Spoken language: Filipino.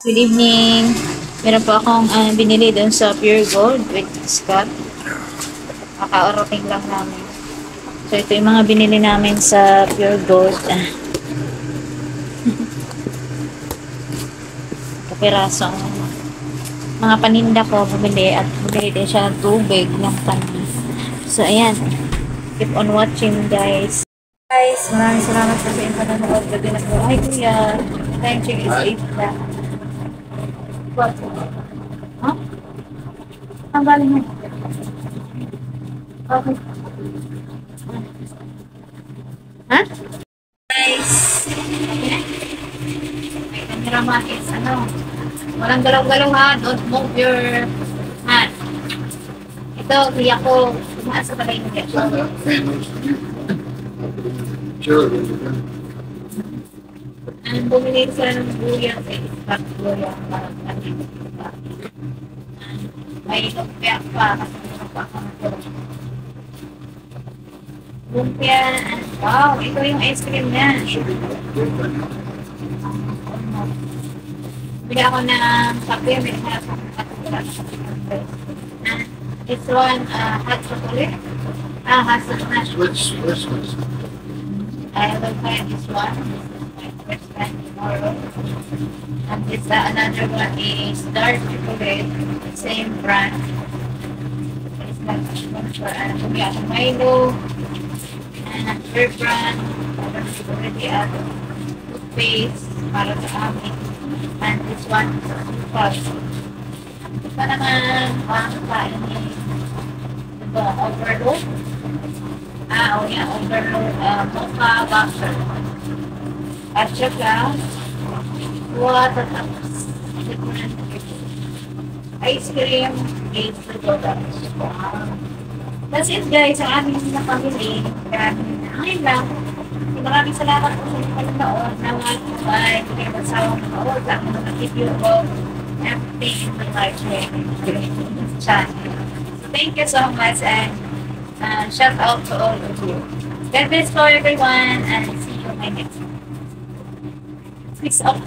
Good evening. Meron po akong binili doon sa Pure Gold with Scott. Kaka-orating lang namin. So, ito yung mga binili namin sa Pure Gold. Kapirasong mga paninda ko bumili at bumili din siya ng tubig ng panin. So, ayan. Keep on watching, guys. Guys, maraming salamat sa inyong panonood. Gabi na po. Ay, kuya. Time check is 8 na. What? Huh? Ang galing mo. Okay. Ha? Guys. May camera is walang galaw-galaw ha. Don't move your hand. Ito, kuya ko. Tumaas sa pala yung Sure. Ang bumili sila ng buya sa ispat buya parang may lumpia pa kasi meron pa ako lumpia. Wow, ito yung ice cream niya. Bili ako ng kape, may harap akong katulad na kape. This one, hot chocolate. Hazelnut. Which? I will try this one. This is my first time tomorrow. And this another one is dark chocolate, same brand. It's like Milo and another brand. Already toothpaste para sa amin. And this one is fast. Ito naman ang kain ni overload. Overload mocha wafer. At saka water cups. Ice cream, $8. That's it, guys. Ang aming napamili. Ngayon lang. Maraming salamat po sa inyong panonood. Bye. Kaya masawang manood. Ang mga video ko. Everything in the life channel. So thank you so much and shout out to all of you. God bless for everyone and see you in my next one. Peace out.